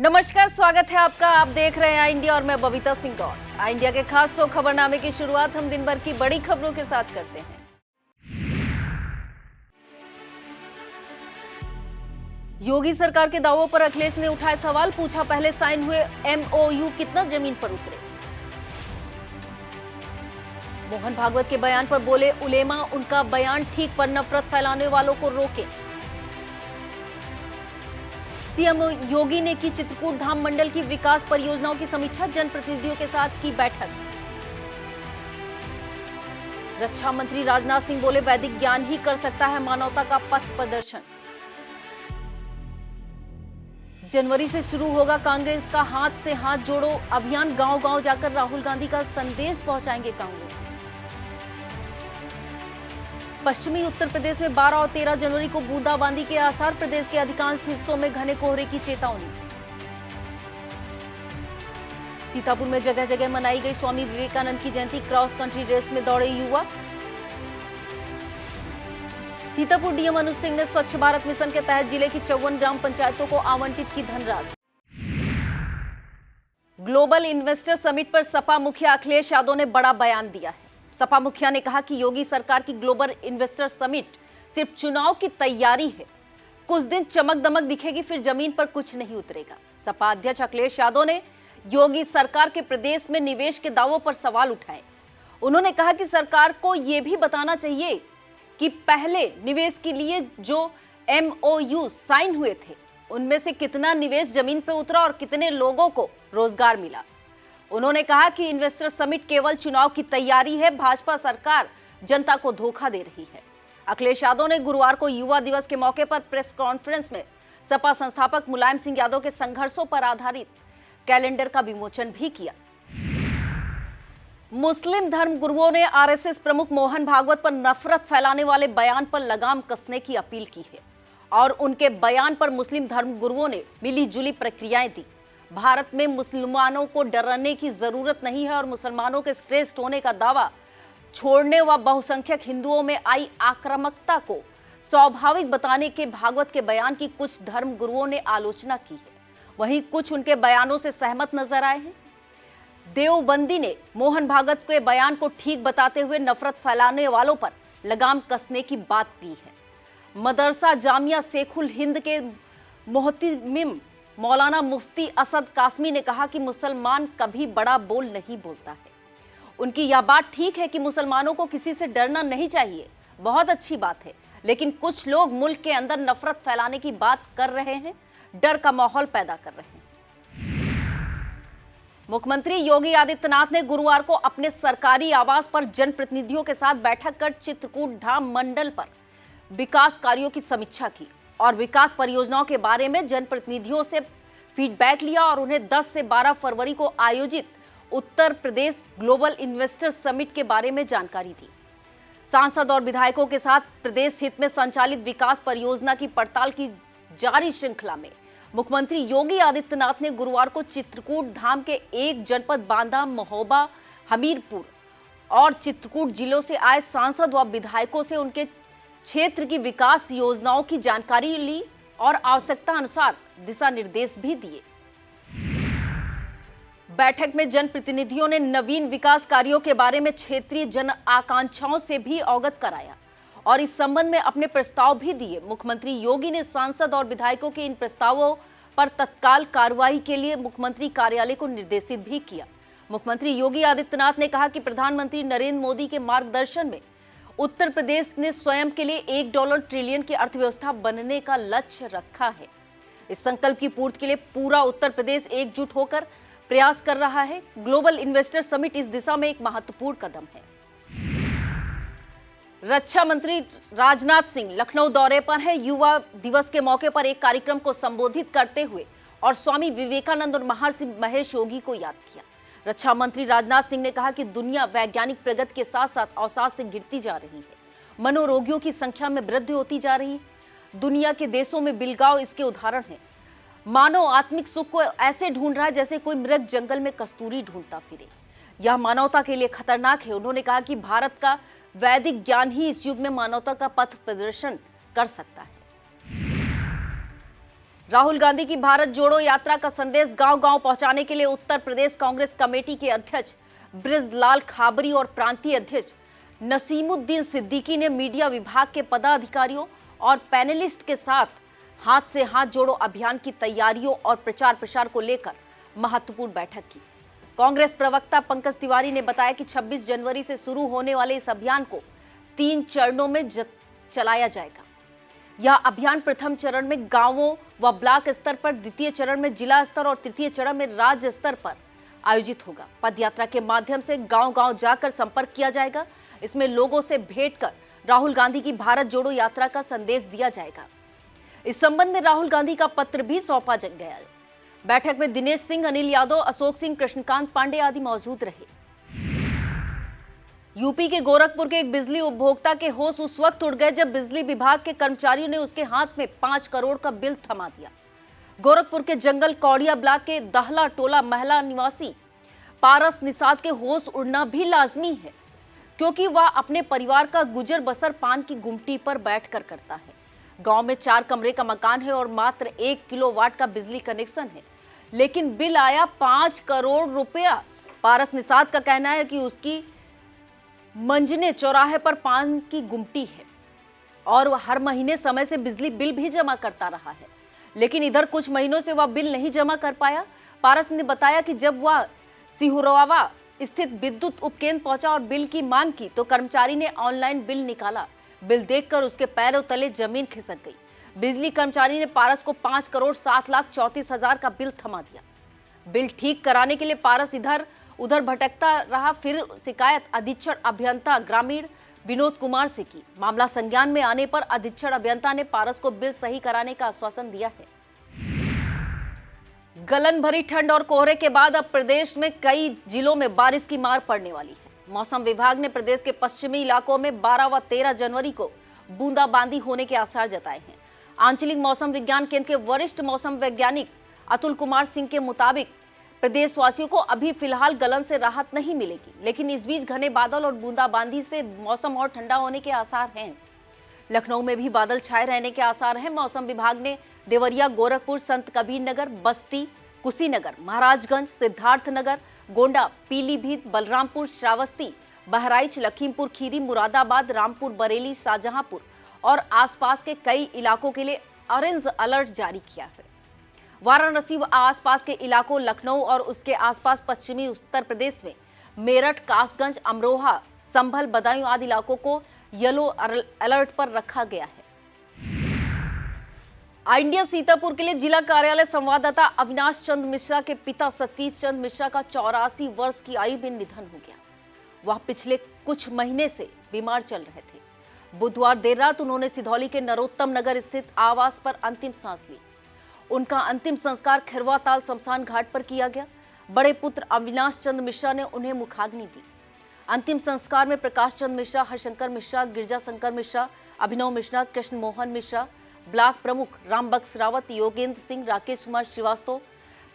नमस्कार, स्वागत है आपका। आप देख रहे हैं आई इंडिया और मैं बबीता सिंह गौड़। आई इंडिया के खास खबरनामे की शुरुआत हम दिन भर की बड़ी खबरों के साथ करते हैं। योगी सरकार के दावों पर अखिलेश ने उठाए सवाल, पूछा पहले साइन हुए एमओयू कितना जमीन पर उतरे। मोहन भागवत के बयान पर बोले उलेमा, उनका बयान ठीक पर नफरत फैलाने वालों को रोके। सीएम योगी ने की चित्रकूट धाम मंडल की विकास परियोजनाओं की समीक्षा, जनप्रतिनिधियों के साथ की बैठक। रक्षा मंत्री राजनाथ सिंह बोले वैदिक ज्ञान ही कर सकता है मानवता का पथ प्रदर्शन। जनवरी से शुरू होगा कांग्रेस का हाथ से हाथ जोड़ो अभियान, गांव-गांव जाकर राहुल गांधी का संदेश पहुंचाएंगे कांग्रेस। पश्चिमी उत्तर प्रदेश में 12 और 13 जनवरी को बूंदाबांदी के आसार, प्रदेश के अधिकांश हिस्सों में घने कोहरे की चेतावनी। सीतापुर में जगह जगह मनाई गई स्वामी विवेकानंद की जयंती, क्रॉस कंट्री रेस में दौड़े युवा। सीतापुर डीएम अनुज सिंह ने स्वच्छ भारत मिशन के तहत जिले की 54 ग्राम पंचायतों को आवंटित की धनराशि। ग्लोबल इन्वेस्टर समिट पर सपा मुखिया अखिलेश यादव ने बड़ा बयान दिया है। सपा मुखिया ने कहा कि योगी सरकार की ग्लोबल इन्वेस्टर समिट सिर्फ चुनाव की तैयारी है, कुछ दिन चमक दमक दिखेगी, फिर जमीन पर कुछ नहीं उतरेगा। सपा अध्यक्ष अखिलेश यादव ने योगी सरकार के प्रदेश में निवेश के दावों पर सवाल उठाए। उन्होंने कहा कि सरकार को यह भी बताना चाहिए कि पहले निवेश के लिए जो एमओयू साइन हुए थे उनमें से कितना निवेश जमीन पर उतरा और कितने लोगों को रोजगार मिला। उन्होंने कहा कि इन्वेस्टर समिट केवल चुनाव की तैयारी है, भाजपा सरकार जनता को धोखा दे रही है। अखिलेश यादव ने गुरुवार को युवा दिवस के मौके पर प्रेस कॉन्फ्रेंस में सपा संस्थापक मुलायम सिंह यादव के संघर्षों पर आधारित कैलेंडर का विमोचन भी किया। मुस्लिम धर्म गुरुओं ने आरएसएस प्रमुख मोहन भागवत पर नफरत फैलाने वाले बयान पर लगाम कसने की अपील की है और उनके बयान पर मुस्लिम धर्म गुरुओं ने मिली जुली प्रतिक्रियाएं दी। भारत में मुसलमानों को डरने की जरूरत नहीं है और मुसलमानों के श्रेष्ठ होने का दावा छोड़ने व बहुसंख्यक हिंदुओं में आई आक्रामकता को स्वाभाविक बताने के भागवत के बयान की कुछ धर्म गुरुओं ने आलोचना की है। वहीं कुछ उनके बयानों से सहमत नजर आए हैं। देवबंदी ने मोहन भागवत के बयान को ठीक बताते हुए नफरत फैलाने वालों पर लगाम कसने की बात की है। मदरसा जामिया शेखुल हिंद के मोहतमिम मौलाना मुफ्ती असद कासमी ने कहा कि मुसलमान कभी बड़ा बोल नहीं बोलता है। उनकी यह बात ठीक है कि मुसलमानों को किसी से डरना नहीं चाहिए, बहुत अच्छी बात है, लेकिन कुछ लोग मुल्क के अंदर नफरत फैलाने की बात कर रहे हैं, डर का माहौल पैदा कर रहे हैं। मुख्यमंत्री योगी आदित्यनाथ ने गुरुवार को अपने सरकारी आवास पर जनप्रतिनिधियों के साथ बैठक कर चित्रकूट धाम मंडल पर विकास कार्यों की समीक्षा की और विकास परियोजनाओं के बारे में जनप्रतिनिधियों से फीडबैक लिया और उन्हें 10 से 12 फरवरी को आयोजित Uttar Pradesh global investor summit के बारे में जानकारी दी। सांसद और विधायकों के साथ प्रदेश हित में संचालित विकास परियोजना की पड़ताल की जारी श्रृंखला में मुख्यमंत्री योगी आदित्यनाथ ने गुरुवार को चित्रकूट धाम के एक जनपद बांदा, महोबा, हमीरपुर और चित्रकूट जिलों से आए सांसद व विधायकों से उनके क्षेत्र की विकास योजनाओं की जानकारी ली और आवश्यकता अनुसार दिशा निर्देश भी दिए। बैठक में जनप्रतिनिधियों ने नवीन विकास कार्यों के बारे में क्षेत्रीय जन आकांक्षाओं से भी अवगत कराया और इस संबंध में अपने प्रस्ताव भी दिए। मुख्यमंत्री योगी ने सांसद और विधायकों के इन प्रस्तावों पर तत्काल कार्रवाई के लिए मुख्यमंत्री कार्यालय को निर्देशित भी किया। मुख्यमंत्री योगी आदित्यनाथ ने कहा कि प्रधानमंत्री नरेंद्र मोदी के मार्गदर्शन में उत्तर प्रदेश ने स्वयं के लिए $1 ट्रिलियन की अर्थव्यवस्था बनने का लक्ष्य रखा है। इस संकल्प की पूर्ति के लिए पूरा उत्तर प्रदेश एकजुट होकर प्रयास कर रहा है। ग्लोबल इन्वेस्टर समिट इस दिशा में एक महत्वपूर्ण कदम है। रक्षा मंत्री राजनाथ सिंह लखनऊ दौरे पर हैं। युवा दिवस के मौके पर एक कार्यक्रम को संबोधित करते हुए और स्वामी विवेकानंद और महर्षि महेश योगी को याद किया। रक्षा मंत्री राजनाथ सिंह ने कहा कि दुनिया वैज्ञानिक प्रगति के साथ साथ अवसाद से गिरती जा रही है। मनोरोगियों की संख्या में वृद्धि होती जा रही है। दुनिया के देशों में बिलगाव इसके उदाहरण है। मानव आत्मिक सुख को ऐसे ढूंढ रहा है जैसे कोई मृग जंगल में कस्तूरी ढूंढता फिरे। यह मानवता के लिए खतरनाक है। उन्होंने कहा कि भारत का वैदिक ज्ञान ही इस युग में मानवता का पथ प्रदर्शन कर सकता है। राहुल गांधी की भारत जोड़ो यात्रा का संदेश गांव-गांव पहुंचाने के लिए उत्तर प्रदेश कांग्रेस कमेटी के अध्यक्ष बृजलाल खाबरी और प्रांतीय अध्यक्ष नसीमुद्दीन सिद्दीकी ने मीडिया विभाग के पदाधिकारियों और पैनलिस्ट के साथ हाथ से हाथ जोड़ो अभियान की तैयारियों और प्रचार प्रसार को लेकर महत्वपूर्ण बैठक की। कांग्रेस प्रवक्ता पंकज तिवारी ने बताया कि 26 जनवरी से शुरू होने वाले इस अभियान को 3 चरणों में चलाया जाएगा। यह अभियान प्रथम चरण में गांवों व ब्लॉक स्तर पर, द्वितीय चरण में जिला स्तर और तृतीय चरण में राज्य स्तर पर आयोजित होगा। पदयात्रा के माध्यम से गांव-गांव जाकर संपर्क किया जाएगा। इसमें लोगों से भेंट कर राहुल गांधी की भारत जोड़ो यात्रा का संदेश दिया जाएगा। इस संबंध में राहुल गांधी का पत्र भी सौंपा गया है। बैठक में दिनेश सिंह, अनिल यादव, अशोक सिंह, कृष्णकांत पांडे आदि मौजूद रहे। यूपी के गोरखपुर के एक बिजली उपभोक्ता के होश उस वक्त उड़ गए जब बिजली विभाग के कर्मचारियों ने उसके हाथ में 5 करोड़ का बिल थमा दिया। गोरखपुर के जंगल कौड़िया ब्लॉक के दहला टोला महला निवासी पारस निषाद के होश उड़ना भी लाजमी है, क्योंकि वह अपने परिवार का गुजर बसर पान की गुमटी पर बैठकर करता है। गांव में 4 कमरे का मकान है और मात्र 1 किलोवाट का बिजली कनेक्शन है, लेकिन बिल आया 5 करोड़ रुपया। पारस निषाद का कहना है कि उसकी मंजने चौराहे पर पान की गुमटी है और वह हर महीने समय से बिजली बिल भी जमा करता रहा है, लेकिन इधर कुछ महीनों से वह बिल नहीं जमा कर पाया। पारस ने बताया कि जब वह सिहुरवा स्थित विद्युत उपकेंद्र पहुंचा और बिल की मांग की तो कर्मचारी ने ऑनलाइन बिल निकाला। बिल देखकर उसके पैरों तले जमीन खिसक गई। बिजली कर्मचारी ने पारस को 5 करोड़ 7,34,000 का बिल थमा दिया। बिल ठीक कराने के लिए पारस इधर उधर भटकता रहा। फिर शिकायत अधीक्षण अभियंता ग्रामीण विनोद कुमार से की। मामला संज्ञान में आने पर अधीक्षण अभियंता ने पारस को बिल सही कराने का आश्वासन दिया है। गलन भरी ठंड और कोहरे के बाद अब प्रदेश में कई जिलों में बारिश की मार पड़ने वाली है। मौसम विभाग ने प्रदेश के पश्चिमी इलाकों में 12 व 13 जनवरी को बूंदाबांदी होने के आसार जताए हैं। आंचलिक मौसम विज्ञान केंद्र के वरिष्ठ मौसम वैज्ञानिक अतुल कुमार सिंह के मुताबिक प्रदेशवासियों को अभी फिलहाल गलन से राहत नहीं मिलेगी, लेकिन इस बीच घने बादल और बूंदाबांदी से मौसम और ठंडा होने के आसार हैं। लखनऊ में भी बादल छाए रहने के आसार हैं। मौसम विभाग ने देवरिया, गोरखपुर, संत कबीर नगर, बस्ती, कुशीनगर, महाराजगंज, सिद्धार्थनगर, गोंडा, पीलीभीत, बलरामपुर, श्रावस्ती, बहराइच, लखीमपुर खीरी, मुरादाबाद, रामपुर, बरेली, शाहजहांपुर और आसपास के कई इलाकों के लिए ऑरेंज अलर्ट जारी किया है। वाराणसी व आसपास के इलाकों, लखनऊ और उसके आसपास पश्चिमी उत्तर प्रदेश में मेरठ, कासगंज, अमरोहा, संभल, बदायूं आदि इलाकों को येलो अलर्ट पर रखा गया है। इंडिया सीतापुर के लिए जिला कार्यालय संवाददाता अविनाश चंद मिश्रा के पिता सतीश चंद मिश्रा का 84 वर्ष की आयु में निधन हो गया। वह पिछले कुछ महीने से बीमार चल रहे थे। बुधवार देर रात उन्होंने सिधौली के नरोत्तम नगर स्थित आवास पर अंतिम सांस ली। उनका अंतिम संस्कार खिरवाताल शमशान घाट पर किया गया। बड़े पुत्र अविनाश चंद मिश्रा ने उन्हें मुखाग्नि दी। अंतिम संस्कार में प्रकाश चंद मिश्रा, हरशंकर मिश्रा, गिरजा शंकर मिश्रा, अभिनव मिश्रा, कृष्ण मोहन मिश्रा, ब्लॉक प्रमुख रामबक्स रावत, योगेंद्र सिंह, राकेश कुमार श्रीवास्तव,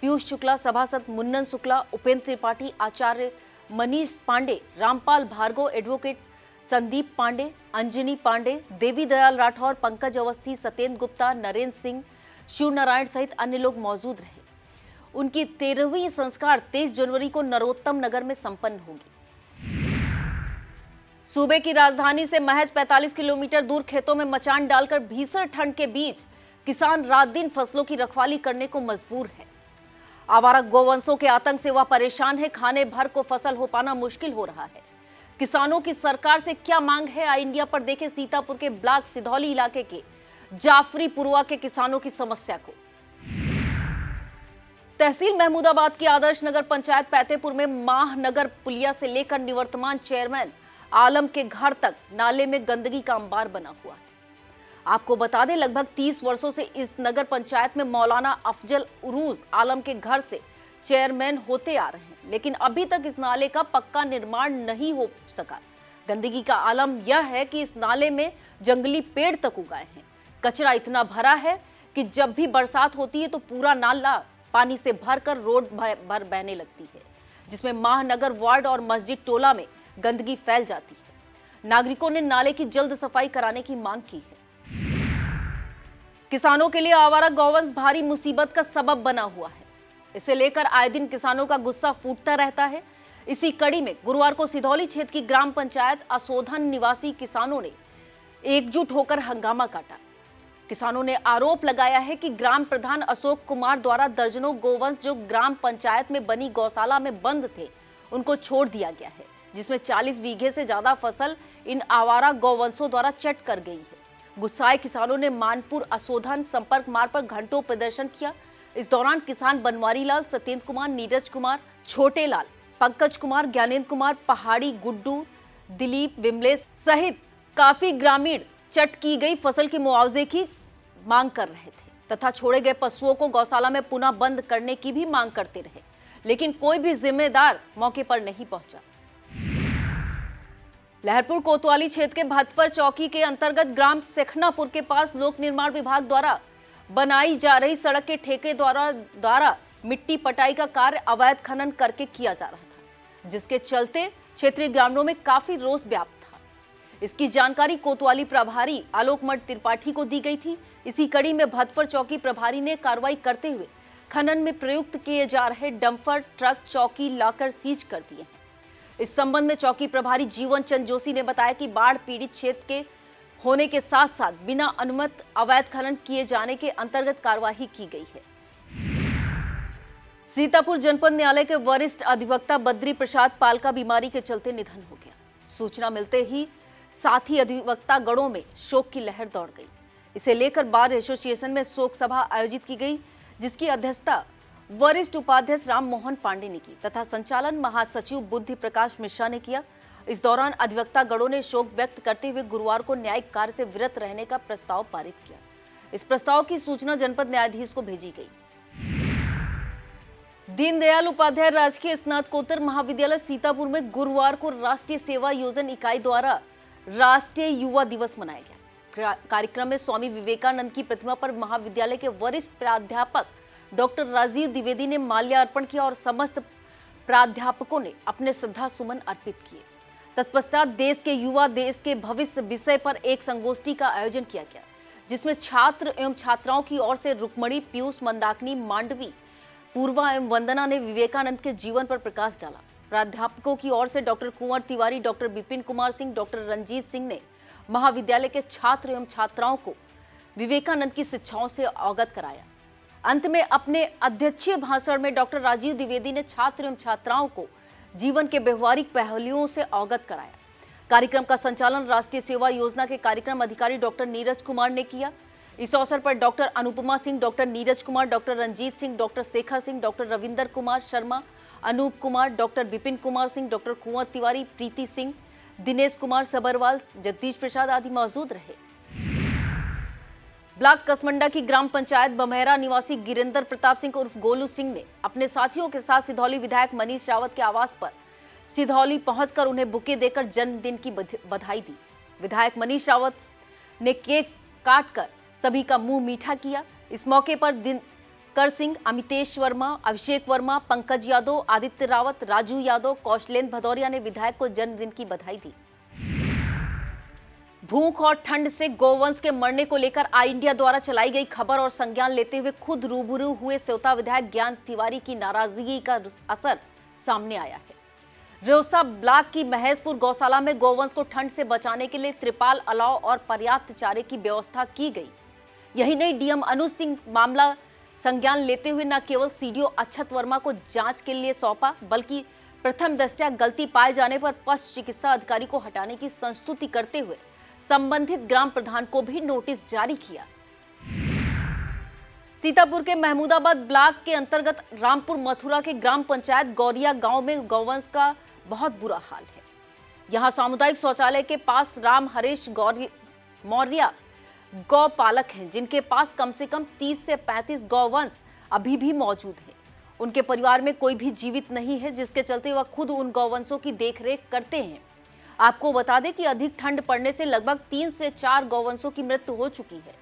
पीयूष शुक्ला, सभासद मुन्नन शुक्ला, उपेंद्र त्रिपाठी, आचार्य मनीष पांडे, रामपाल भार्गव, एडवोकेट संदीप पांडे, अंजनी पांडे, देवी दयाल राठौर, पंकज अवस्थी, सत्येंद्र गुप्ता, नरेंद्र सिंह, शिव नारायण सहित अन्य लोग मौजूद रहे। उनकी 13वीं संस्कार 23 जनवरी को नरोत्तम नगर में संपन्न होगी। सूबे की राजधानी से महज 45 किलोमीटर दूर खेतों में मचान डालकर भीषण ठंड के बीच किसान रात दिन फसलों की रखवाली करने को मजबूर है। आवारा गोवंशों के आतंक से वह परेशान है। खाने भर को फसल हो पाना मुश्किल हो रहा है। किसानों की सरकार से क्या मांग है? आई इंडिया पर देखें सीतापुर के ब्लॉक सिधौली इलाके के जाफरी पुरवा के किसानों की समस्या को। तहसील महमूदाबाद की आदर्श नगर पंचायत पैतेपुर में माहनगर पुलिया से लेकर निवर्तमान चेयरमैन आलम के घर तक नाले में गंदगी का अंबार बना हुआ है। आपको बता दें, लगभग 30 वर्षों से इस नगर पंचायत में मौलाना अफजल उरूज आलम के घर से चेयरमैन होते आ रहे हैं, लेकिन अभी तक इस नाले का पक्का निर्माण नहीं हो सका। गंदगी का आलम यह है कि इस नाले में जंगली पेड़ तक उगाए हैं। कचरा इतना भरा है कि जब भी बरसात होती है तो पूरा नाला पानी से भरकर रोड भर बहने लगती है, जिसमें माहनगर वार्ड और मस्जिद टोला में गंदगी फैल जाती है। नागरिकों ने नाले की जल्द सफाई कराने की मांग की है। किसानों के लिए आवारा गौवंश भारी मुसीबत का सबब बना हुआ है। इसे लेकर आए दिन किसानों का गुस्सा फूटता रहता है। इसी कड़ी में गुरुवार को सिधौली क्षेत्र की ग्राम पंचायत असोधन निवासी किसानों ने एकजुट होकर हंगामा काटा। किसानों ने आरोप लगाया है कि ग्राम प्रधान अशोक कुमार द्वारा दर्जनों गोवंश जो ग्राम पंचायत में बनी गौशाला में बंद थे, उनको छोड़ दिया गया है, जिसमें 40 बीघे से ज्यादा फसल इन आवारा गौवंशों द्वारा चट कर गई है। गुस्साए किसानों ने मानपुर असोधन संपर्क मार्ग पर घंटों प्रदर्शन किया। इस दौरान किसान बनवारी लाल, सत्येंद्र कुमार, नीरज कुमार, छोटे लाल, पंकज कुमार, ज्ञानेंद्र कुमार, पहाड़ी गुड्डू, दिलीप, विमलेश सहित काफी ग्रामीण चट की गई फसल के मुआवजे की मांग कर रहे थे तथा छोड़े गए पशुओं को गौशाला में पुनः बंद करने की भी मांग करते रहे, लेकिन कोई भी जिम्मेदार मौके पर नहीं पहुंचा। लहरपुर कोतवाली क्षेत्र के भतपर चौकी के अंतर्गत ग्राम सेखनापुर के पास लोक निर्माण विभाग द्वारा बनाई जा रही सड़क के ठेके द्वारा मिट्टी पटाई का कार्य अवैध खनन करके किया जा रहा था, जिसके चलते क्षेत्रीय ग्रामीणों में काफी रोष व्याप्त था। इसकी जानकारी कोतवाली प्रभारी आलोक मठ त्रिपाठी को दी गई थी। इसी कड़ी में भतपर चौकी प्रभारी ने कार्रवाई करते हुए खनन में प्रयुक्त किए जा रहे डंपर ट्रक चौकी लाकर सीज कर दिए हैं। इस संबंध में चौकी प्रभारी जीवन चंद जोशी ने बताया कि बाढ़ पीड़ित क्षेत्र के होने के साथ साथ बिना अनुमति अवैध खनन किए जाने के अंतर्गत कार्यवाही की गई है। सीतापुर जनपद न्यायालय के वरिष्ठ अधिवक्ता बद्री प्रसाद पाल का बीमारी के चलते निधन हो गया। सूचना मिलते ही साथी अधिवक्ता गणों में शोक की लहर दौड़ गई। इसे लेकर बार एसोसिएशन में शोक सभा आयोजित की गई, जिसकी अध्यक्षता वरिष्ठ उपाध्यक्ष राम मोहन पांडे ने की तथा संचालन महासचिव बुद्धि प्रकाश मिश्रा ने किया। इस दौरान अधिवक्ता गणों ने शोक व्यक्त करते हुए गुरुवार को न्यायिक कार्य से विरत रहने का प्रस्ताव पारित किया। इस प्रस्ताव की सूचना जनपद न्यायाधीश को भेजी गई। दीनदयाल उपाध्याय राजकीय स्नातकोत्तर महाविद्यालय सीतापुर में गुरुवार को राष्ट्रीय सेवा योजना इकाई द्वारा राष्ट्रीय युवा दिवस मनाया गया। कार्यक्रम में स्वामी विवेकानंद की प्रतिमा पर महाविद्यालय के वरिष्ठ प्राध्यापक डॉक्टर राजीव द्विवेदी ने माल्यार्पण किया और समस्त प्राध्यापकों ने अपने श्रद्धा सुमन अर्पित किए। तत्पश्चात देश के युवा देश के भविष्य विषय पर एक संगोष्ठी का आयोजन किया गया, जिसमें छात्र एवं छात्राओं की ओर से रुक्मणी, पीयूष, मंदाकिनी, मांडवी, पूर्वा एवं वंदना ने विवेकानंद के जीवन पर प्रकाश डाला। प्राध्यापकों की ओर से doctor Kunwar Tiwari, doctor Vipin Kumar Singh, doctor Ranjeet Singh ने महाविद्यालय के छात्र एवं छात्राओं को विवेकानंद की शिक्षाओं से अवगत कराया। अंत में अपने अध्यक्षीय भाषण में डॉक्टर राजीव द्विवेदी ने छात्र एवं छात्राओं को जीवन के व्यवहारिक पहलुओं से अवगत कराया। कार्यक्रम का संचालन राष्ट्रीय सेवा योजना के कार्यक्रम अधिकारी डॉक्टर नीरज कुमार ने किया। इस अवसर पर doctor Anupama Singh, doctor Neeraj Kumar, doctor Ranjeet Singh, doctor Shekhar Singh, doctor Ravinder Kumar Sharma, Anoop Kumar, doctor Vipin Kumar Singh, doctor Kunwar Tiwari, Preeti Singh, Dinesh Kumar Sabharwal, Jagdish Prasad आदि मौजूद रहे। ब्लॉक कसमंडा की ग्राम पंचायत बमहरा निवासी गिरिंदर प्रताप सिंह उर्फ गोलू सिंह ने अपने साथियों के साथ सिधौली विधायक मनीष रावत के आवास पर सिधौली पहुंचकर उन्हें बुके देकर जन्मदिन की बधाई दी। विधायक मनीष रावत ने केक काटकर सभी का मुंह मीठा किया। इस मौके पर दिनकर सिंह, अमितेश वर्मा, अभिषेक वर्मा, पंकज यादव, आदित्य रावत, राजू यादव, कौशलेंद्र भदौरिया ने विधायक को जन्मदिन की बधाई दी। भूख और ठंड से गोवंश के मरने को लेकर आई इंडिया द्वारा चलाई गई खबर और संज्ञान लेते हुए खुद रूबरू हुए सेवता विधायक ज्ञान तिवारी की नाराजगी का असर सामने आया है। रेउसा ब्लॉक की महेशपुर गौशाला में गोवंश को ठंड से बचाने के लिए त्रिपाल, अलाव और पर्याप्त चारे की व्यवस्था की गई। यही नहीं, डीएम अनुज सिंह मामला संज्ञान लेते हुए न केवल सीडीओ अक्षत वर्मा को जांच के लिए सौंपा, बल्कि प्रथम दृष्टया गलती पाए जाने पर पशु चिकित्सा अधिकारी को हटाने की संस्तुति करते हुए संबंधित ग्राम प्रधान को भी नोटिस जारी किया। सीतापुर के महमूदाबाद ब्लॉक के अंतर्गत रामपुर मथुरा के ग्राम पंचायत गौरिया गांव में गौवंश का बहुत बुरा हाल है। यहां सामुदायिक शौचालय के पास राम हरेश मौर्य गौपालक हैं, जिनके पास कम से कम 30 से 35 गौवंश अभी भी मौजूद है। उनके परिवार में कोई भी जीवित नहीं है, जिसके चलते वह खुद उन गौवंशों की देखरेख करते हैं। आपको बता दें कि अधिक ठंड पड़ने से लगभग 3 से 4 गौवंशों की मृत्यु हो चुकी है।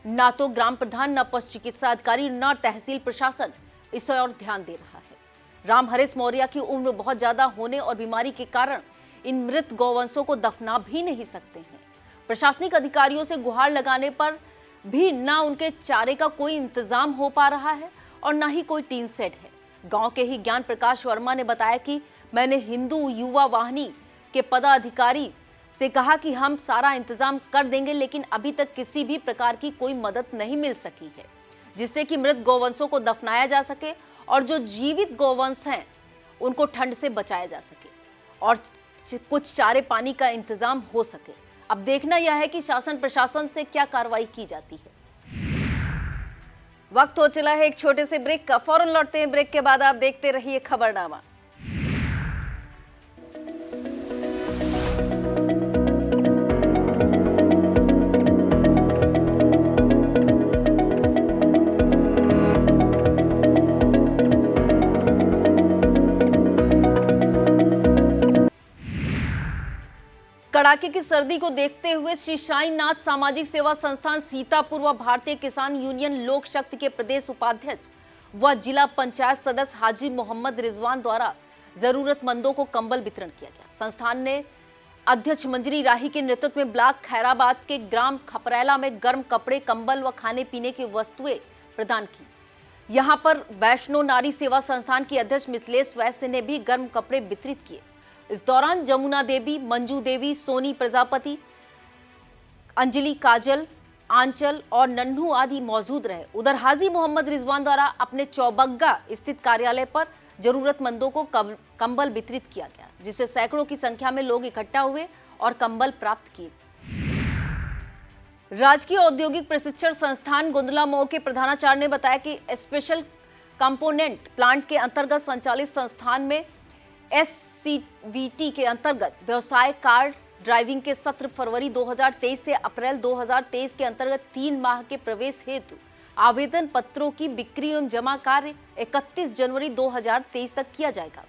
न तो ग्राम प्रधान, न पशु चिकित्सा अधिकारी, न तहसील प्रशासन इस ओर ध्यान दे रहा है। राम हरेश मौर्य की उम्र बहुत ज्यादा होने और बीमारी के कारण इन मृत गौवंशों को दफना भी नहीं सकते हैं। प्रशासनिक अधिकारियों से गुहार लगाने पर भी ना उनके चारे का कोई इंतजाम हो पा रहा है और ना ही कोई टीन सेट है। गांव के ही ज्ञान प्रकाश वर्मा ने बताया कि मैंने हिंदू युवा वाहिनी के पदाधिकारी से कहा कि हम सारा इंतजाम कर देंगे, लेकिन अभी तक किसी भी प्रकार की कोई मदद नहीं मिल सकी है जिससे कि मृत गौवंशों को दफनाया जा सके और जो जीवित गौवंश हैं उनको ठंड से बचाया जा सके और कुछ चारे पानी का इंतजाम हो सके। अब देखना यह है कि शासन प्रशासन से क्या कार्रवाई की जाती है। वक्त हो चला है एक छोटे से ब्रेक का, फौरन लौटते हैं ब्रेक के बाद। आप देखते रहिए खबरनामा। कड़ाके की सर्दी को देखते हुए श्री साईनाथ सामाजिक सेवा संस्थान सीतापुर व भारतीय किसान यूनियन लोक शक्ति के प्रदेश उपाध्यक्ष व जिला पंचायत सदस्य हाजी मोहम्मद रिजवान द्वारा जरूरतमंदों को कंबल वितरण किया गया। संस्थान ने अध्यक्ष मंजरी राही के नेतृत्व में ब्लॉक खैराबाद के ग्राम खपरेला में गर्म कपड़े, कंबल व खाने पीने की वस्तुएं प्रदान की। यहाँ पर वैष्णो नारी सेवा संस्थान की अध्यक्ष मिथिलेश वैश्य ने भी गर्म कपड़े वितरित किए। इस दौरान जमुना देवी, मंजू देवी, सोनी प्रजापति, अंजलि, काजल, आंचल और नन्हू आदि मौजूद रहे। उधर हाजी मोहम्मद रिजवान द्वारा अपने चौबग्गा स्थित कार्यालय पर जरूरतमंदों को कंबल वितरित किया गया, जिससे सैकड़ों की संख्या में लोग इकट्ठा हुए और कंबल प्राप्त किए। राजकीय औद्योगिक प्रशिक्षण संस्थान गोंदला मऊ के प्रधानाचार्य ने बताया कि स्पेशल कंपोनेंट प्लांट के अंतर्गत संचालित संस्थान में SCVT के अंतर्गत व्यवसाय कार्ड ड्राइविंग के सत्र फरवरी 2023 से अप्रैल 2023 के अंतर्गत 3 माह के प्रवेश हेतु आवेदन पत्रों की बिक्री एवं जमा कार्य 31 जनवरी 2023 तक किया जाएगा।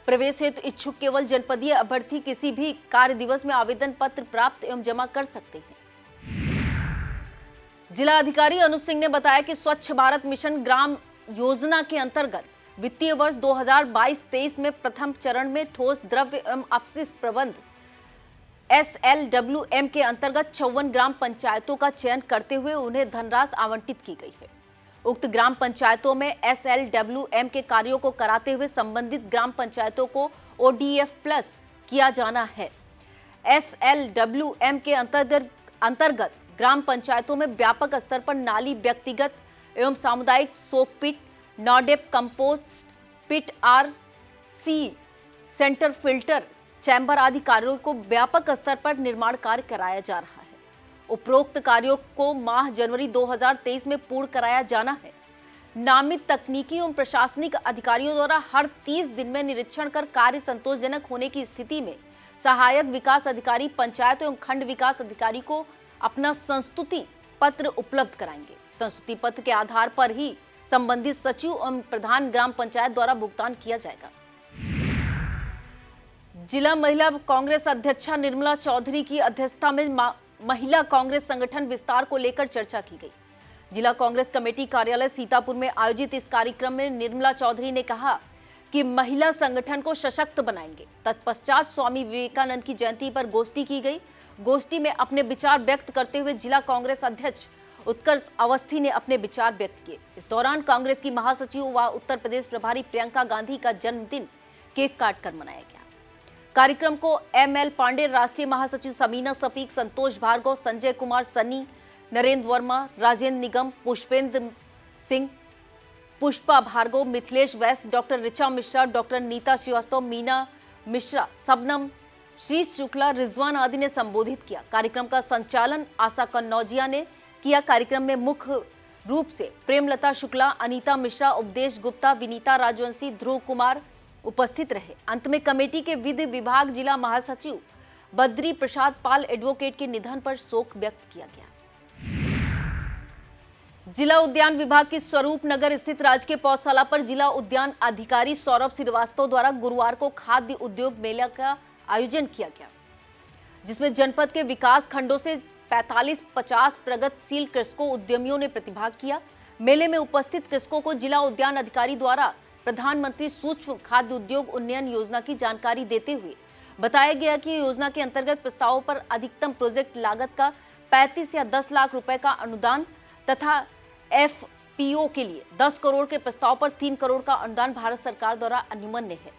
प्रवेश हेतु इच्छुक केवल जनपदीय अभ्यर्थी किसी भी कार्य दिवस में आवेदन पत्र प्राप्त एवं जमा कर सकते हैं। जिला अधिकारी अनुज सिंह ने बताया कि स्वच्छ भारत मिशन ग्राम योजना के अंतर्गत वित्तीय वर्ष 2022-23 में प्रथम चरण में ठोस द्रव्य एवं अपशिष्ट प्रबंध SLWM के अंतर्गत 54 ग्राम पंचायतों का चयन करते हुए उन्हें धनराशि आवंटित की गई है। उक्त ग्राम पंचायतों में SLWM के कार्यों को कराते हुए संबंधित ग्राम पंचायतों को ODF प्लस किया जाना है। SLWM के अंतर्गत ग्राम पंचायतों में व्यापक स्तर पर नाली, व्यक्तिगत एवं सामुदायिक soak pit, NADEP compost pit, RC centre, filter chamber आदि कार्यों को व्यापक स्तर पर निर्माण कार्य कराया जा रहा है। उपरोक्त कार्यों को माह जनवरी 2023 में पूर्ण कराया जाना है। नामित तकनीकी एवं प्रशासनिक अधिकारियों द्वारा हर 30 दिन में निरीक्षण कर कार्य संतोषजनक होने की स्थिति में सहायक विकास अधिकारी, पंचायत एवं खंड विकास अधिकारी को अपना संस्तुति पत्र उपलब्ध कराएंगे। संस्तुति पत्र के आधार पर ही संबंधित सचिव एवं प्रधान ग्राम पंचायत द्वारा भुगतान किया जाएगा। जिला महिला कांग्रेस अध्यक्षा निर्मला चौधरी की अध्यक्षता में महिला कांग्रेस संगठन विस्तार को लेकर चर्चा की गई। जिला कांग्रेस कमेटी कार्यालय सीतापुर में आयोजित इस कार्यक्रम में निर्मला चौधरी ने कहा कि महिला संगठन को सशक्त बनाएंगे। तत्पश्चात स्वामी विवेकानंद की जयंती पर गोष्ठी की गई। गोष्ठी में अपने विचार व्यक्त करते हुए जिला कांग्रेस अध्यक्ष उत्कर्ष अवस्थी ने अपने विचार व्यक्त किए। इस दौरान कांग्रेस की महासचिव व उत्तर प्रदेश प्रभारी प्रियंका गांधी का जन्मदिन केक काटकर मनाया गया। कार्यक्रम को ML पांडे, राष्ट्रीय महासचिव समीना सफीक, संतोष भार्गव, संजय कुमार सन्नी, नरेंद्र वर्मा, राजेंद्र निगम, पुष्पेंद्र सिंह, पुष्पा भार्गव, मिथिलेश वैश्य, डॉक्टर ऋचा मिश्रा, डॉक्टर नीता श्रीवास्तव, मीना मिश्रा, सबनम, शीश शुक्ला, रिजवान आदि ने संबोधित किया। कार्यक्रम का संचालन आशा कन्नौजिया ने किया। कार्यक्रम में मुख्य रूप से प्रेमलता शुक्ला, अनीता मिश्रा, उपदेश गुप्ता, विनीता राजवंशी, ध्रुव कुमार उपस्थित रहे। अंत में कमेटी के विधि विभाग जिला महासचिव बद्री प्रसाद पाल एडवोकेट के निधन पर शोक व्यक्त किया गया। जिला उद्यान विभाग की स्वरूप नगर स्थित राजकीय पौधशाला पर जिला उद्यान अधिकारी सौरभ श्रीवास्तव द्वारा गुरुवार को खाद्य उद्योग मेला का आयोजन किया गया, जिसमें जनपद के विकास खंडों से 45-50 प्रगतिशील कृषकों उद्यमियों ने प्रतिभाग किया। मेले में उपस्थित कृषकों को जिला उद्यान अधिकारी द्वारा प्रधानमंत्री सूक्ष्म खाद्य उद्योग उन्नयन योजना की जानकारी देते हुए बताया गया कि योजना के अंतर्गत प्रस्तावों पर अधिकतम प्रोजेक्ट लागत का 35 या 10 लाख रुपए का अनुदान तथा FPO के लिए 10 करोड़ के प्रस्ताव पर 3 करोड़ का अनुदान भारत सरकार द्वारा अनुमन्य है।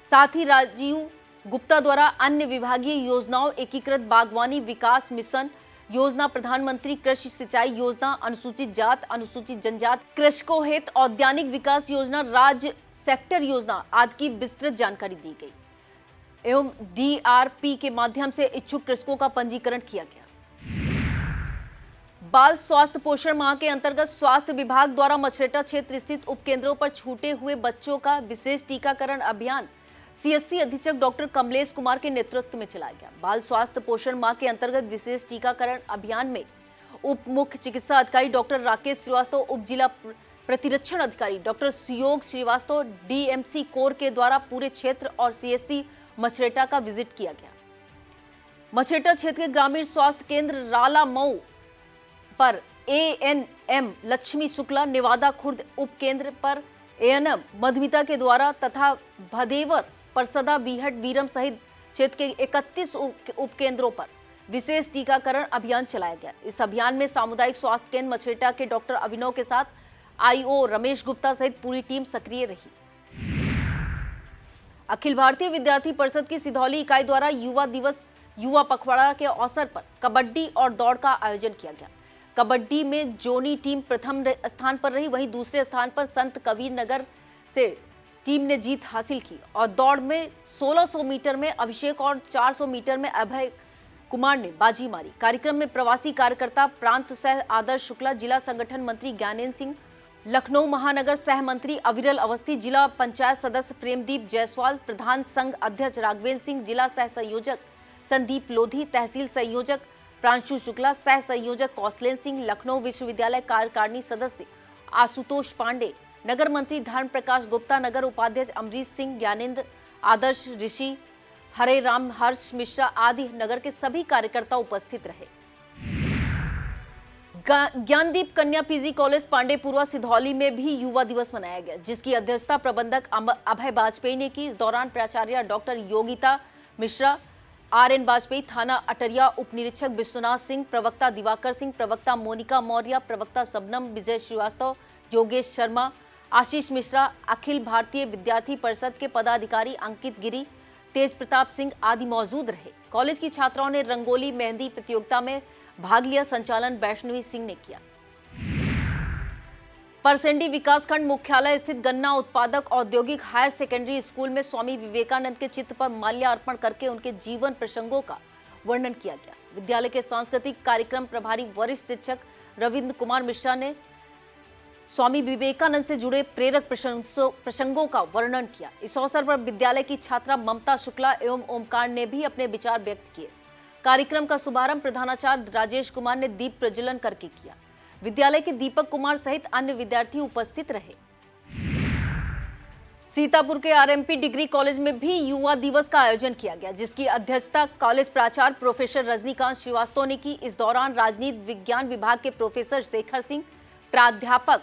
साथ ही राजीव गुप्ता द्वारा अन्य विभागीय योजनाओं, एकीकृत बागवानी विकास मिशन योजना, प्रधानमंत्री कृषि सिंचाई योजना, अनुसूचित जात अनुसूचित जनजात कृषकों हेतु औद्यानिक विकास योजना, राज्य सेक्टर योजना आदि की विस्तृत जानकारी दी गई एवं DRP के माध्यम से इच्छुक कृषकों का पंजीकरण किया गया। बाल स्वास्थ्य पोषण माह के अंतर्गत स्वास्थ्य विभाग द्वारा मछरेटा क्षेत्र स्थित उपकेंद्रों पर छूटे हुए बच्चों का विशेष टीकाकरण अभियान CSC अधीक्षक डॉक्टर कमलेश कुमार के नेतृत्व में चलाया गया। बाल स्वास्थ्य पोषण माह के अंतर्गत विशेष टीकाकरण अभियान में उप मुख्य चिकित्सा अधिकारी डॉक्टर राकेश श्रीवास्तव, उप जिला प्रतिरक्षण अधिकारी डॉक्टर सुयोग श्रीवास्तव, DMC कोर के द्वारा पूरे क्षेत्र और CSC मछरेटा का विजिट किया गया। मछरेटा क्षेत्र के ग्रामीण स्वास्थ्य केंद्र राला मऊ पर ANM लक्ष्मी शुक्ला, नेवादा खुर्द उप केंद्र पर ANM मधुमिता के द्वारा तथा भदेवर, परसदा, बीहट, बीरम सहित क्षेत्र के 31 उपकेंद्रों पर विशेष टीकाकरण अभियान चलाया गया। इस अभियान में सामुदायिक स्वास्थ्य केंद्र मछरेटा के डॉक्टर अभिनव के साथ IO रमेश गुप्ता सहित पूरी टीम सक्रिय रही। अखिल भारतीय विद्यार्थी परिषद की सिधौली इकाई द्वारा युवा दिवस युवा पखवाड़ा के अवसर पर कबड्डी और दौड़ का आयोजन किया गया। कबड्डी में जोनी टीम प्रथम स्थान पर रही, वहीं दूसरे स्थान पर संत कबीर नगर से टीम ने जीत हासिल की और दौड़ में 1600 मीटर में अभिषेक और 400 मीटर में अभय कुमार ने बाजी मारी। कार्यक्रम में प्रवासी कार्यकर्ता प्रांत सह आदर्श शुक्ला, जिला संगठन मंत्री ज्ञानेन्द्र सिंह, लखनऊ महानगर सह मंत्री अविरल अवस्थी, जिला पंचायत सदस्य प्रेमदीप जायसवाल, प्रधान संघ अध्यक्ष राघवेंद्र सिंह, जिला सह संयोजक संदीप लोधी, तहसील संयोजक प्रांशु शुक्ला, सह संयोजक कौशलेन सिंह, लखनऊ विश्वविद्यालय कार्यकारिणी सदस्य आशुतोष पांडे, नगर मंत्री धर्म प्रकाश गुप्ता, नगर उपाध्यक्ष अमरीश सिंह, ज्ञानेन्द्र आदर्श ऋषि, हरे राम, हर्ष मिश्रा आदि नगर के सभी कार्यकर्ता उपस्थित रहे। ज्ञानदीप कन्या PG कॉलेज पांडेपुरा सिधौली में भी युवा दिवस मनाया गया, जिसकी अध्यक्षता प्रबंधक अभय वाजपेयी ने की। इस दौरान प्राचार्य डॉक्टर योगिता मिश्रा, RN वाजपेयी, थाना अटरिया उप निरीक्षक विश्वनाथ सिंह, प्रवक्ता दिवाकर सिंह, प्रवक्ता मोनिका मौर्य, प्रवक्ता सबनम विजय श्रीवास्तव, योगेश शर्मा, आशीष मिश्रा, अखिल भारतीय विद्यार्थी परिषद के पदाधिकारी अंकित गिरी, तेज प्रताप सिंह आदि मौजूद रहे। कॉलेज की छात्राओं ने रंगोली मेहंदी प्रतियोगिता में भाग लिया। संचालन वैष्णवी सिंह ने किया। परसेंडी विकासखंड मुख्यालय स्थित गन्ना उत्पादक औद्योगिक हायर सेकेंडरी स्कूल में स्वामी विवेकानंद के चित्र पर माल्यार्पण करके उनके जीवन प्रसंगों का वर्णन किया गया। विद्यालय के सांस्कृतिक कार्यक्रम प्रभारी वरिष्ठ शिक्षक रविंद्र कुमार मिश्रा ने स्वामी विवेकानंद से जुड़े प्रेरक प्रसंगों का वर्णन किया। इस अवसर पर विद्यालय की छात्रा ममता शुक्ला एवं ओमकार ने भी अपने विचार व्यक्त किए। कार्यक्रम का शुभारंभ प्रधानाचार्य राजेश कुमार ने दीप प्रज्वलन करके किया। विद्यालय के दीपक कुमार सहित अन्य विद्यार्थी उपस्थित रहे। सीतापुर के RMP डिग्री कॉलेज में भी युवा दिवस का आयोजन किया गया, जिसकी अध्यक्षता कॉलेज प्राचार्य प्रोफेसर रजनीकांत श्रीवास्तव ने की। इस दौरान राजनीति विज्ञान विभाग के प्रोफेसर शेखर सिंह, प्राध्यापक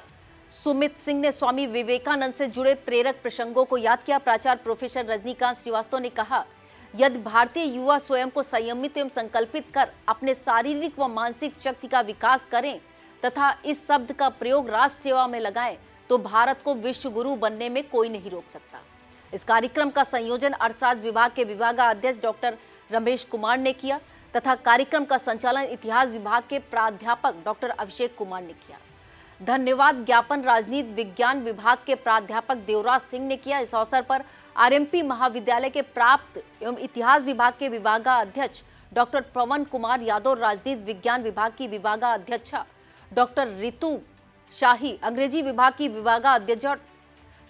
सुमित सिंह ने स्वामी विवेकानंद से जुड़े प्रेरक प्रसंगों को याद किया। प्राचार्य प्रोफेसर रजनीकांत श्रीवास्तव ने कहा, यदि भारतीय युवा स्वयं को संयमित एवं संकल्पित कर अपने शारीरिक व मानसिक शक्ति का विकास करें तथा इस शब्द का प्रयोग राष्ट्र सेवा में लगाएं, तो भारत को विश्व गुरु बनने में कोई नहीं रोक सकता। इस कार्यक्रम का संयोजन अर्थशास्त्र विभाग के विभागाध्यक्ष डॉक्टर रमेश कुमार ने किया तथा कार्यक्रम का संचालन इतिहास विभाग के प्राध्यापक डॉक्टर अभिषेक कुमार ने किया। धन्यवाद ज्ञापन राजनीति विज्ञान विभाग के प्राध्यापक देवराज सिंह ने किया। इस अवसर पर RMP महाविद्यालय के प्राप्त एवं इतिहास विभाग के विभागाध्यक्ष डॉक्टर पवन कुमार यादव, राजनीति विज्ञान विभाग की विभागाध्यक्षा डॉक्टर रितु शाही, अंग्रेजी विभाग की विभागाध्यक्ष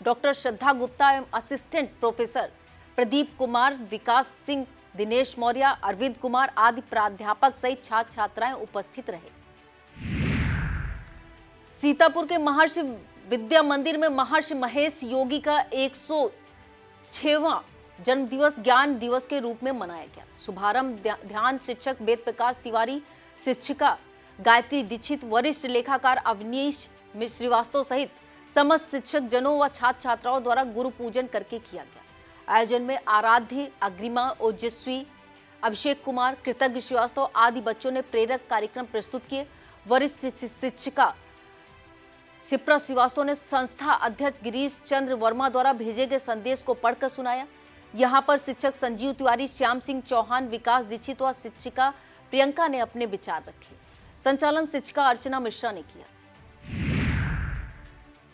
डॉक्टर श्रद्धा गुप्ता एवं असिस्टेंट प्रोफेसर प्रदीप कुमार, विकास सिंह, दिनेश मौर्य, अरविंद कुमार आदि प्राध्यापक सहित छात्र छात्राएं उपस्थित रहे। सीतापुर के महर्षि विद्या मंदिर में महर्षि महेश योगी का 106वां जन्म दिवस ज्ञान दिवस के रूप में मनाया गया। शुभारंभ ध्यान शिक्षक वेद प्रकाश तिवारी, शिक्षिका गायत्री दीक्षित, वरिष्ठ लेखाकार अवनीश श्रीवास्तव सहित समस्त शिक्षक जनों व छात्र छात्राओं द्वारा गुरु पूजन करके किया गया। आयोजन में आराध्य, अग्रिमा, ओजस्वी, अभिषेक कुमार, कृतज्ञ श्रीवास्तव आदि बच्चों ने प्रेरक कार्यक्रम प्रस्तुत किए। वरिष्ठ शिक्षिका शिप्रा श्रीवास्तव ने संस्था अध्यक्ष गिरीश चंद्र वर्मा द्वारा भेजे गए संदेश को पढ़कर सुनाया। यहाँ पर शिक्षक संजीव तिवारी, श्याम सिंह चौहान, विकास दीक्षित व शिक्षिका प्रियंका ने अपने विचार रखे। संचालन शिक्षिका अर्चना मिश्रा ने किया।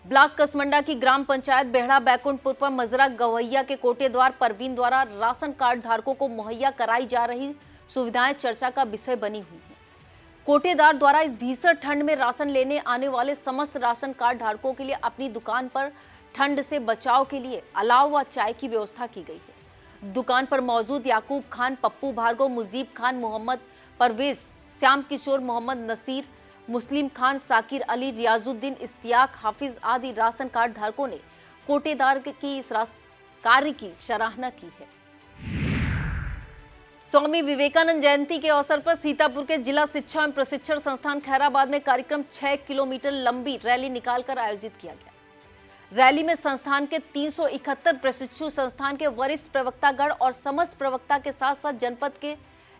ब्लॉक कसमंडा की ग्राम पंचायत बेहड़ा बैकुंठपुर पर मजरा गवैया के कोटेदार परवीन द्वारा राशन कार्ड धारकों को मुहैया कराई जा रही सुविधाएं चर्चा का विषय बनी हुई है। कोटेदार द्वारा इस भीषण ठंड में राशन लेने आने वाले समस्त राशन कार्ड धारकों के लिए अपनी दुकान पर ठंड से बचाव के लिए अलाव व चाय की व्यवस्था की गई है। दुकान पर मौजूद याकूब खान, पप्पू भार्गव, मुजीब खान, मोहम्मद परवेज, श्याम किशोर, मोहम्मद नसीर, मुस्लिम खान, साकिर अली, रियाजुद्दीन, इस्तियाक, हाफिज आदि राशन कार्ड धारकों ने कोटेदार की इस कार्य की सराहना की है। स्वामी विवेकानंद जयंती के अवसर पर सीतापुर के जिला शिक्षा एवं प्रशिक्षण संस्थान खैराबाद में कार्यक्रम 6 किलोमीटर लंबी रैली निकालकर आयोजित किया गया। रैली में संस्थान के 371 प्रशिक्षु, संस्थान के वरिष्ठ प्रवक्तागण और समस्त प्रवक्ता के साथ साथ जनपद के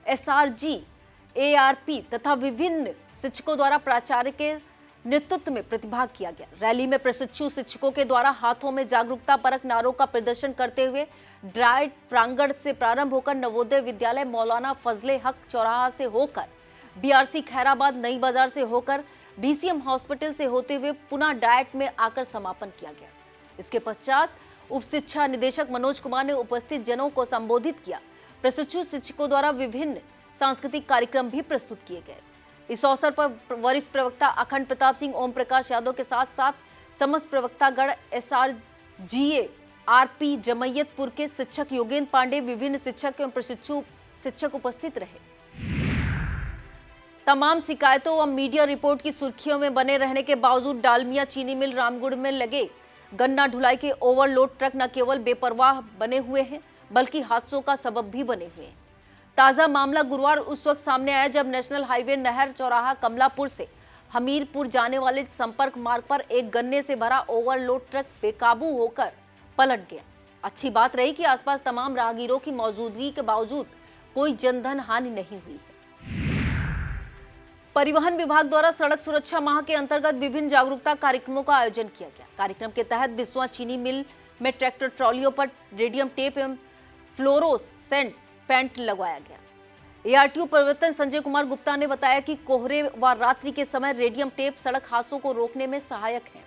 SRG, ARP तथा विभिन्न शिक्षकों द्वारा प्राचार्य के नेतृत्व में प्रतिभाग किया गया। रैली में प्रशिक्षु शिक्षकों के द्वारा हाथों में जागरूकता परक नारों का प्रदर्शन करते हुए ड्राइड प्रांगण से प्रारंभ होकर नवोदय विद्यालय मौलाना फजले हक चौराहा से होकर BRC खैराबाद नई बाजार से होकर BCM हॉस्पिटल से होते हुए पुनः डाइट में आकर समापन किया गया। इसके पश्चात उप शिक्षा निदेशक मनोज कुमार ने उपस्थित जनों को संबोधित किया। प्रशिक्षु शिक्षकों द्वारा विभिन्न सांस्कृतिक कार्यक्रम भी प्रस्तुत किए गए। इस अवसर पर वरिष्ठ प्रवक्ता अखंड प्रताप सिंह, ओम प्रकाश यादव के साथ साथ समस्त प्रवक्तागण, SRGA, RP जमैयतपुर के शिक्षक योगेंद्र पांडे, विभिन्न शिक्षक एवं प्रशिक्षु शिक्षक उपस्थित रहे। तमाम शिकायतों व मीडिया रिपोर्ट की सुर्खियों में बने रहने के बावजूद डालमिया चीनी मिल रामगुड़ में लगे गन्ना ढुलाई के ओवरलोड ट्रक न केवल बेपरवाह बने हुए हैं बल्कि हादसों का सबब भी बने हुए हैं। ताजा मामला गुरुवार उस वक्त सामने आया जब नेशनल हाईवे नहर चौराहा कमलापुर से हमीरपुर जाने वाले संपर्क मार्ग पर एक गन्ने से भरा ओवरलोड ट्रक बेकाबू होकर पलट गया। अच्छी बात रही कि आसपास तमाम राहगीरों की मौजूदगी के बावजूद कोई जनधन हानि नहीं हुई है। परिवहन विभाग द्वारा सड़क सुरक्षा माह के अंतर्गत विभिन्न जागरूकता कार्यक्रमों का आयोजन किया गया। कार्यक्रम के तहत बिस्वा चीनी मिल में ट्रैक्टर ट्रॉलियों पर रेडियम टेप एवं फ्लोरोसेंट पेंट लगवाया गया। ARTO प्रवर्तन संजय कुमार गुप्ता ने बताया कि कोहरे व रात्रि के समय रेडियम टेप सड़क हादसों को रोकने में सहायक है।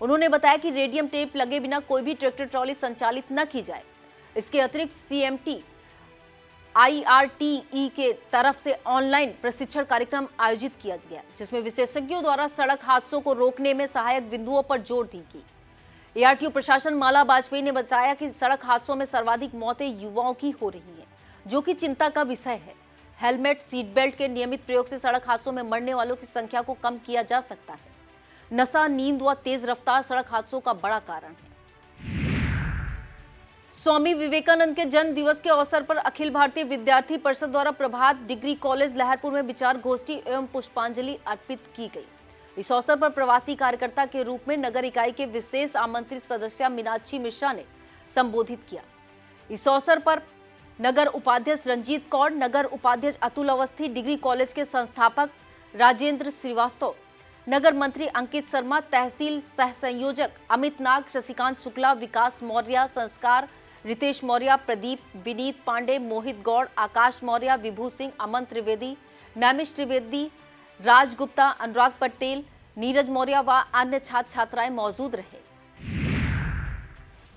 उन्होंने बताया कि रेडियम टेप लगे बिना कोई भी ट्रैक्टर ट्रॉली संचालित न की जाए। इसके अतिरिक्त CMT IRTE के तरफ से ऑनलाइन प्रशिक्षण कार्यक्रम आयोजित किया गया जिसमें विशेषज्ञों द्वारा सड़क हादसों को रोकने में सहायक बिंदुओं पर जोर दी गई। ARTO प्रशासन माला वाजपेयी ने बताया कि सड़क हादसों में सर्वाधिक मौतें युवाओं की हो रही हैं, जो कि चिंता का विषय है। हेलमेट, सीट बेल्ट के नियमित प्रयोग से सड़क हादसों में मरने वालों की संख्या को कम किया जा सकता है। नशा, नींद व तेज रफ्तार सड़क हादसों का बड़ा कारण है। स्वामी विवेकानंद के जन्म दिवस के अवसर पर अखिल भारतीय विद्यार्थी परिषद द्वारा प्रभात डिग्री कॉलेज लहरपुर में विचार गोष्ठी एवं पुष्पांजलि अर्पित की गई। इस अवसर पर प्रवासी कार्यकर्ता के रूप में नगर इकाई के विशेष आमंत्रित सदस्य मीनाक्षी मिश्रा ने संबोधित किया। इस अवसर पर नगर उपाध्यक्ष रंजीत कौर, नगर उपाध्यक्ष अतुल अवस्थी, डिग्री कॉलेज के संस्थापक राजेंद्र श्रीवास्तव, नगर मंत्री अंकित शर्मा, तहसील सह संयोजक अमित नाग, शशिकांत शुक्ला, विकास मौर्य, संस्कार रितेश मौर्य, प्रदीप, विनीत पांडे, मोहित गौड़, आकाश मौर्य, विभू सिंह, अमन त्रिवेदी, नैमिष त्रिवेदी, राज गुप्ता, अनुराग पटेल, नीरज मौर्य व अन्य छात्र छात्राएं मौजूद रहे।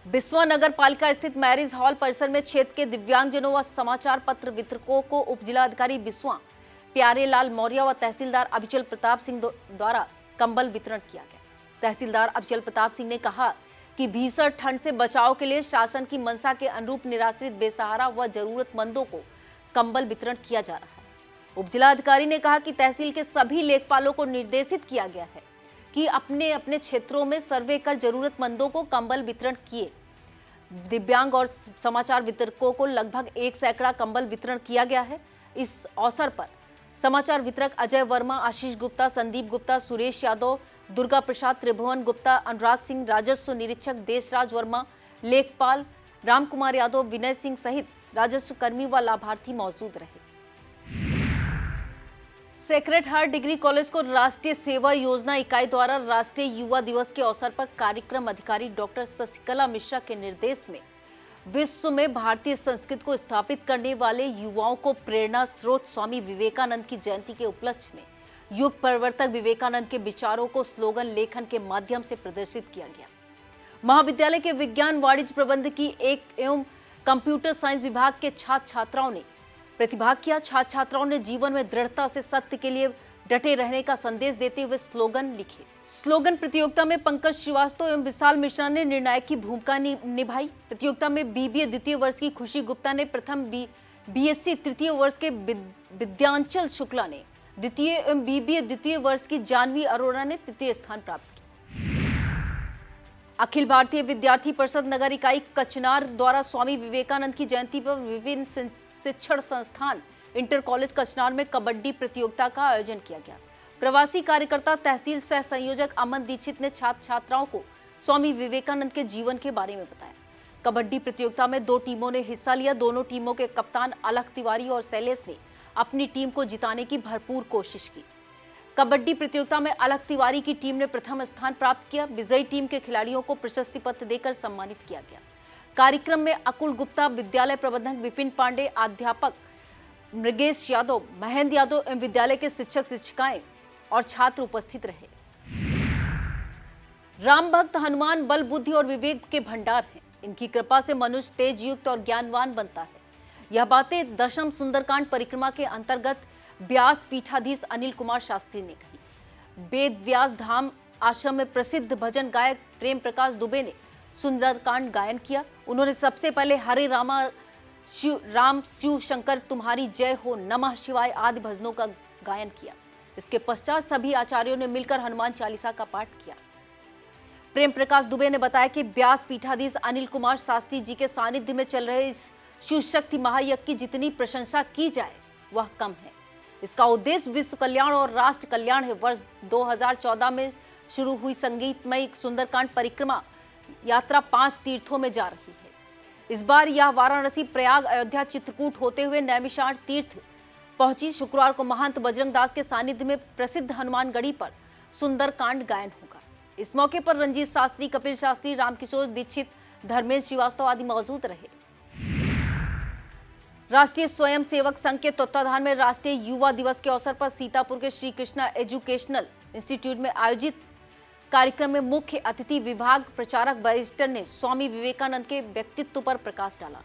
बिस्वा नगर पालिका स्थित मैरिज हॉल परिसर में क्षेत्र के दिव्यांगजनों व समाचार पत्र वितरकों को उप जिलाधिकारी बिस्वा प्यारेलाल मौर्य व तहसीलदार अभिचल प्रताप सिंह द्वारा कंबल वितरण किया गया। तहसीलदार अभिचल प्रताप सिंह ने कहा कि भीषण ठंड से बचाव के लिए शासन की मंशा के अनुरूप निराश्रित, बेसहारा व जरूरतमंदों को कंबल वितरण किया जा रहा है। उप जिलाधिकारी ने कहा कि तहसील के सभी लेखपालों को निर्देशित किया गया है कि अपने अपने क्षेत्रों में सर्वे कर जरूरतमंदों को कंबल वितरण किए। दिव्यांग और समाचार वितरकों को लगभग 1 सैकड़ा कंबल वितरण किया गया है। इस अवसर पर समाचार वितरक अजय वर्मा, आशीष गुप्ता, संदीप गुप्ता, सुरेश यादव, दुर्गा प्रसाद, त्रिभुवन गुप्ता, अनुराग सिंह, राजस्व निरीक्षक देशराज वर्मा, लेखपाल रामकुमार यादव, विनय सिंह सहित राजस्व कर्मी व लाभार्थी मौजूद रहे। सेक्रेड हार्ट डिग्री कॉलेज को राष्ट्रीय सेवा योजना इकाई द्वारा राष्ट्रीय युवा दिवस के अवसर पर कार्यक्रम अधिकारी डॉक्टर शशिकला मिश्रा के निर्देश में विश्व में भारतीय संस्कृति को स्थापित करने वाले युवाओं को प्रेरणा स्रोत स्वामी विवेकानंद की जयंती के उपलक्ष्य में युग प्रवर्तक विवेकानंद के विचारों को स्लोगन लेखन के माध्यम से प्रदर्शित किया गया। महाविद्यालय के विज्ञान वाणिज्य प्रबंध की एवं कंप्यूटर साइंस विभाग के छात्र छात्राओं ने प्रतिभाग किया। छात्र छात्राओं ने जीवन में दृढ़ता से सत्य के लिए डटे रहने का संदेश देते हुए स्लोगन लिखे। स्लोगन प्रतियोगिता में पंकज श्रीवास्तव एवं विशाल मिश्रा ने निर्णायक की भूमिका निभाई। प्रतियोगिता में बीबीए द्वितीय वर्ष की खुशी गुप्ता ने प्रथम, बीएससी तृतीय वर्ष के विद्यांचल शुक्ला ने द्वितीय एवं बीबीए द्वितीय वर्ष की जानवी अरोड़ा ने तृतीय स्थान प्राप्त किया। अखिल भारतीय विद्यार्थी परिषद नगर इकाई कचनार द्वारा स्वामी विवेकानंद की जयंती पर विभिन्न शिक्षण संस्थान इंटर कॉलेज कचनार में कबड्डी प्रतियोगिता का आयोजन किया गया। प्रवासी कार्यकर्ता तहसील सह संयोजक अमन दीक्षित ने छात्र छात्राओं को स्वामी विवेकानंद के जीवन के बारे में बताया। कबड्डी प्रतियोगिता में 2 टीमों ने हिस्सा लिया। दोनों टीमों के कप्तान अलख तिवारी और शैलेश ने अपनी टीम को जिताने की भरपूर कोशिश की। कबड्डी प्रतियोगिता में अलख तिवारी की टीम ने प्रथम स्थान प्राप्त किया। विजयी टीम के खिलाड़ियों को प्रशस्ति पत्र देकर सम्मानित किया गया। कार्यक्रम में अकुल गुप्ता, विद्यालय प्रबंधक विपिन पांडे, अध्यापक मृगेश यादव, महेंद्र यादव एवं विद्यालय के शिक्षक शिक्षिकाएं और छात्र उपस्थित रहे। राम भक्त हनुमान बल, बुद्धि और विवेक के भंडार हैं। इनकी कृपा से मनुष्य तेज युक्त और ज्ञानवान बनता है। यह बातें दशम सुंदरकांड परिक्रमा के अंतर्गत व्यास पीठाधीश अनिल कुमार शास्त्री ने कही। वेद व्यास धाम आश्रम में प्रसिद्ध भजन गायक प्रेम प्रकाश दुबे ने सुंदरकांड गायन किया। उन्होंने सबसे पहले हरे राम शिव शंकर तुम्हारी जय हो, नमः शिवाय आदि भजनों का गायन किया। इसके पश्चात सभी आचार्यों ने मिलकर हनुमान चालीसा का पाठ किया। प्रेम प्रकाश दुबे ने बताया कि व्यास पीठाधीश अनिल कुमार शास्त्री जी के सानिध्य में चल रहे इस शिव शक्ति महायज्ञ की जितनी प्रशंसा की जाए वह कम है। इसका उद्देश्य विश्व कल्याण और राष्ट्र कल्याण है। वर्ष 2014 में शुरू हुई संगीतमय सुंदरकांड परिक्रमा यात्रा 5 तीर्थों में जा रही है। इस बार यह वाराणसी, प्रयाग, अयोध्या, चित्रकूट होते हुए नैमिषारण्य तीर्थ पहुंची। शुक्रवार को महंत बजरंग दास के सानिध्य में प्रसिद्ध हनुमानगढ़ी पर सुंदरकांड गायन होगा। इस मौके पर रंजीत शास्त्री, कपिल शास्त्री, रामकिशोर दीक्षित, धर्मेंद्र श्रीवास्तव आदि मौजूद रहे। राष्ट्रीय स्वयं सेवक संघ के तत्वाधान में राष्ट्रीय युवा दिवस के अवसर पर सीतापुर के श्री कृष्णा एजुकेशनल इंस्टीट्यूट में आयोजित कार्यक्रम में मुख्य अतिथि विभाग प्रचारक बैरिस्टर ने स्वामी विवेकानंद के व्यक्तित्व पर प्रकाश डाला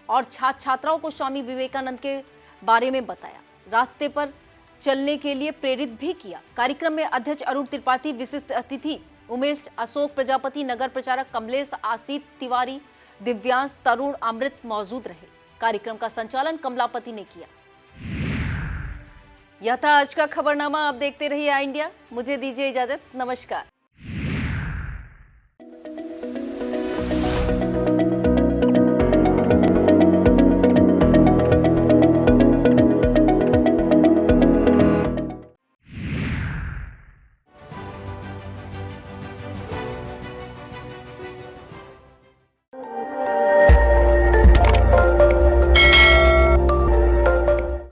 और छात्र छात्राओं को स्वामी विवेकानंद के बारे में बताया। रास्ते पर चलने के लिए प्रेरित भी किया। कार्यक्रम में अध्यक्ष अरुण त्रिपाठी, विशिष्ट अतिथि उमेश, अशोक प्रजापति, नगर प्रचारक कमलेश, आशीष तिवारी, दिव्यांश, तरुण, अमृत मौजूद रहे। कार्यक्रम का संचालन कमलापति ने किया। यह था आज का खबरनामा। आप देखते रहिए आई इंडिया। मुझे दीजिए इजाजत। नमस्कार।